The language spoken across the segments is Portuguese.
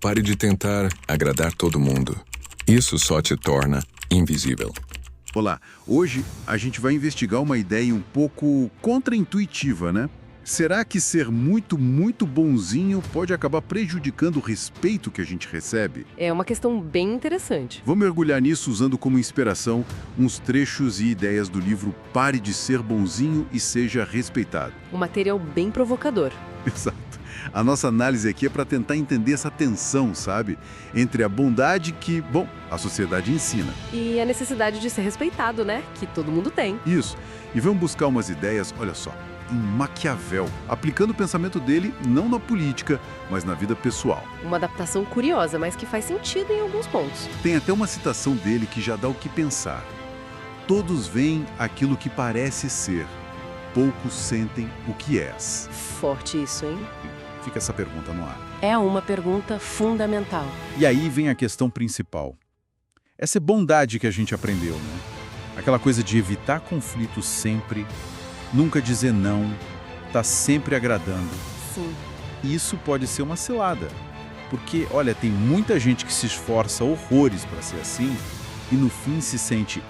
Pare de tentar agradar todo mundo. Isso só te torna invisível. Olá, hoje a gente vai investigar uma ideia um pouco contraintuitiva, né? Será que ser muito, muito bonzinho pode acabar prejudicando o respeito que a gente recebe? É uma questão bem interessante. Vamos mergulhar nisso usando como inspiração uns trechos e ideias do livro Pare de Ser Bonzinho e Seja Respeitado. Um material bem provocador. Exato. A nossa análise aqui é para tentar entender essa tensão, sabe? Entre a bondade que, bom, a sociedade ensina. E a necessidade de ser respeitado, né? Que todo mundo tem. Isso. E vamos buscar umas ideias, olha só, em Maquiavel, aplicando o pensamento dele não na política, mas na vida pessoal. Uma adaptação curiosa, mas que faz sentido em alguns pontos. Tem até uma citação dele que já dá o que pensar. Todos veem aquilo que parece ser, poucos sentem o que és. Forte isso, hein? Fica essa pergunta no ar. É uma pergunta fundamental. E aí vem a questão principal. Essa é bondade que a gente aprendeu, né? Aquela coisa de evitar conflitos sempre, nunca dizer não, tá sempre agradando. Sim. Isso pode ser uma cilada. Porque, olha, tem muita gente que se esforça horrores para ser assim e no fim se sente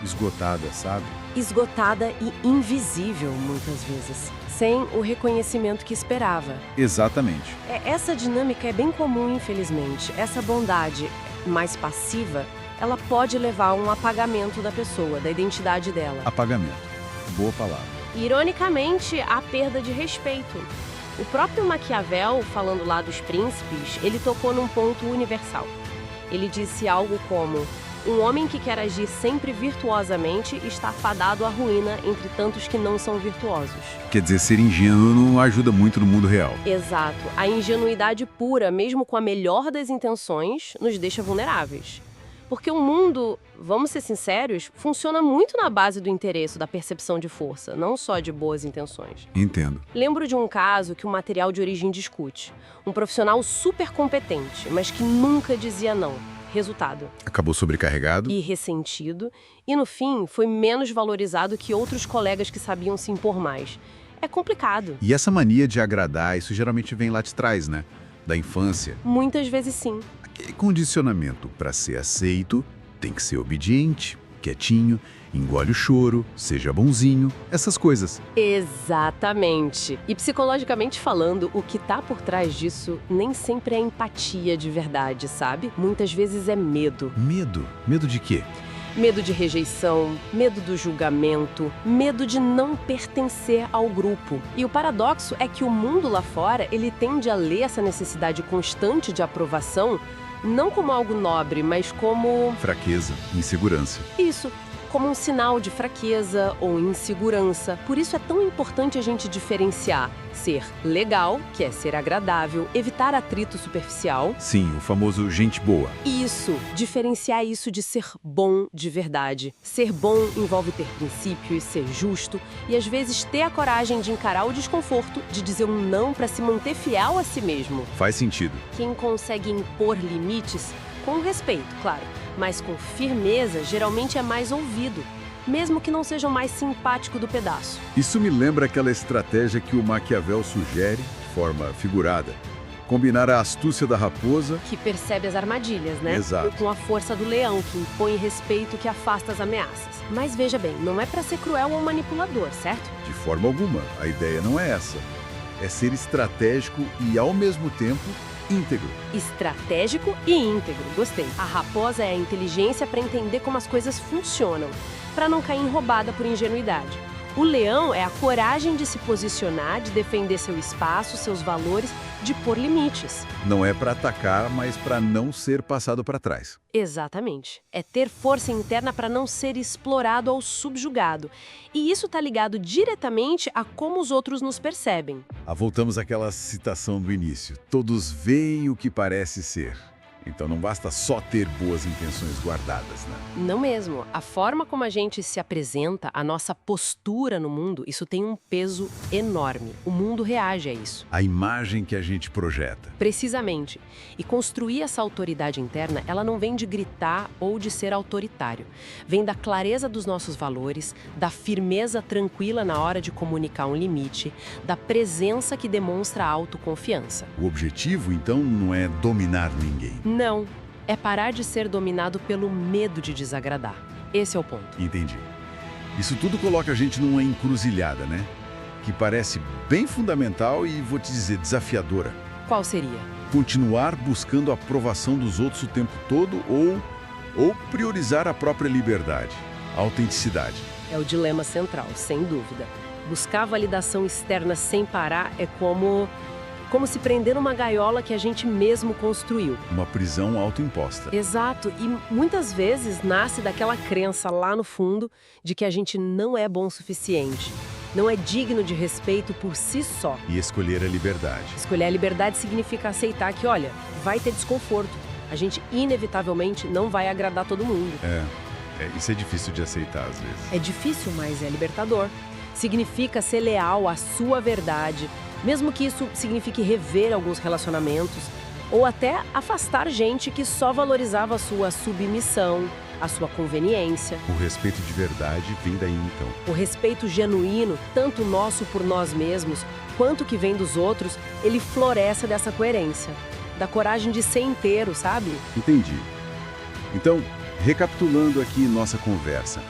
esgotada, sabe? Esgotada e invisível, muitas vezes. Sem o reconhecimento que esperava. Exatamente. Essa dinâmica é bem comum, infelizmente. Essa bondade mais passiva, ela pode levar a um apagamento da pessoa, da identidade dela. Apagamento. Boa palavra. Ironicamente, a perda de respeito. O próprio Maquiavel, falando lá dos príncipes, ele tocou num ponto universal. Ele disse algo como: um homem que quer agir sempre virtuosamente está fadado à ruína entre tantos que não são virtuosos. Quer dizer, ser ingênuo não ajuda muito no mundo real. Exato. A ingenuidade pura, mesmo com a melhor das intenções, nos deixa vulneráveis. Porque o mundo, vamos ser sinceros, funciona muito na base do interesse, da percepção de força, não só de boas intenções. Entendo. Lembro de um caso que o material de origem discute. Um profissional super competente, mas que nunca dizia não. Resultado: Acabou sobrecarregado? e ressentido, e no fim foi menos valorizado que outros colegas que sabiam se impor mais. É complicado. E essa mania de agradar, isso geralmente vem lá de trás, né? Da infância. Muitas vezes sim. Aquele condicionamento para ser aceito, tem que ser obediente, quietinho, engole o choro, seja bonzinho, essas coisas. Exatamente. E psicologicamente falando, o que tá por trás disso nem sempre é empatia de verdade, sabe? Muitas vezes é medo. Medo? Medo de quê? Medo de rejeição, medo do julgamento, medo de não pertencer ao grupo. E o paradoxo é que o mundo lá fora, ele tende a ler essa necessidade constante de aprovação não como algo nobre, mas como... Fraqueza, insegurança. Isso, como um sinal de fraqueza ou insegurança. Por isso é tão importante a gente diferenciar ser legal, que é ser agradável, evitar atrito superficial. Sim, o famoso gente boa. Isso, diferenciar isso de ser bom de verdade. Ser bom envolve ter princípios, ser justo e às vezes ter a coragem de encarar o desconforto, de dizer um não para se manter fiel a si mesmo. Faz sentido. Quem consegue impor limites, com respeito, claro, mas com firmeza, geralmente é mais ouvido, mesmo que não seja o mais simpático do pedaço. Isso me lembra aquela estratégia que o Maquiavel sugere, de forma figurada. Combinar a astúcia da raposa... Que percebe as armadilhas, né? Exato. Com a força do leão, que impõe respeito, que afasta as ameaças. Mas veja bem, não é para ser cruel ou manipulador, certo? De forma alguma, a ideia não é essa. É ser estratégico e, ao mesmo tempo, íntegro. Estratégico e íntegro, gostei. A raposa é a inteligência para entender como as coisas funcionam, para não cair em roubada por ingenuidade. O leão é a coragem de se posicionar, de defender seu espaço, seus valores, de pôr limites. Não é para atacar, mas para não ser passado para trás. Exatamente. É ter força interna para não ser explorado ou subjugado. E isso está ligado diretamente a como os outros nos percebem. Voltamos àquela citação do início. Todos veem o que parece ser. Então não basta só ter boas intenções guardadas, né? Não mesmo. A forma como a gente se apresenta, a nossa postura no mundo, isso tem um peso enorme. O mundo reage a isso. A imagem que a gente projeta. Precisamente. E construir essa autoridade interna, ela não vem de gritar ou de ser autoritário. Vem da clareza dos nossos valores, da firmeza tranquila na hora de comunicar um limite, da presença que demonstra a autoconfiança. O objetivo, então, não é dominar ninguém. Não. É parar de ser dominado pelo medo de desagradar. Esse é o ponto. Entendi. Isso tudo coloca a gente numa encruzilhada, né? Que parece bem fundamental e, vou te dizer, desafiadora. Qual seria? Continuar buscando a aprovação dos outros o tempo todo ou priorizar a própria liberdade, a autenticidade. É o dilema central, sem dúvida. Buscar validação externa sem parar é como se prender numa gaiola que a gente mesmo construiu. Uma prisão autoimposta. Exato, e muitas vezes nasce daquela crença lá no fundo de que a gente não é bom o suficiente, não é digno de respeito por si só. E escolher a liberdade. Escolher a liberdade significa aceitar que, olha, vai ter desconforto. A gente inevitavelmente não vai agradar todo mundo. Isso é difícil de aceitar às vezes. É difícil, mas é libertador. Significa ser leal à sua verdade, mesmo que isso signifique rever alguns relacionamentos ou até afastar gente que só valorizava a sua submissão, a sua conveniência. O respeito de verdade vem daí então. O respeito genuíno, tanto nosso por nós mesmos, quanto que vem dos outros, ele floresce dessa coerência, da coragem de ser inteiro, sabe? Entendi. Então, recapitulando aqui nossa conversa,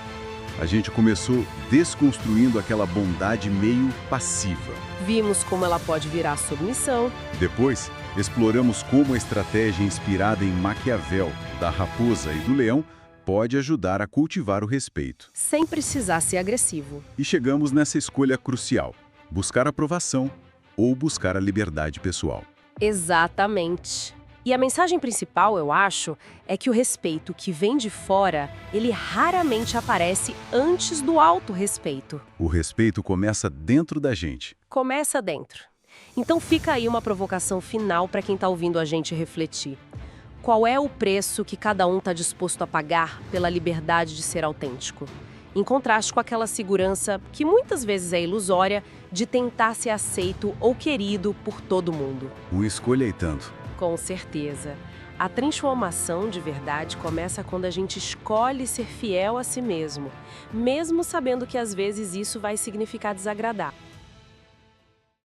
a gente começou desconstruindo aquela bondade meio passiva. Vimos como ela pode virar submissão. Depois, exploramos como a estratégia inspirada em Maquiavel, da raposa e do leão, pode ajudar a cultivar o respeito. Sem precisar ser agressivo. E chegamos nessa escolha crucial: buscar aprovação ou buscar a liberdade pessoal. Exatamente. E a mensagem principal, eu acho, é que o respeito que vem de fora, ele raramente aparece antes do autorrespeito. O respeito começa dentro da gente. Começa dentro. Então fica aí uma provocação final para quem está ouvindo a gente refletir. Qual é o preço que cada um está disposto a pagar pela liberdade de ser autêntico? Em contraste com aquela segurança, que muitas vezes é ilusória, de tentar ser aceito ou querido por todo mundo. Uma escolha e tanto. Com certeza. A transformação de verdade começa quando a gente escolhe ser fiel a si mesmo, mesmo sabendo que às vezes isso vai significar desagradar.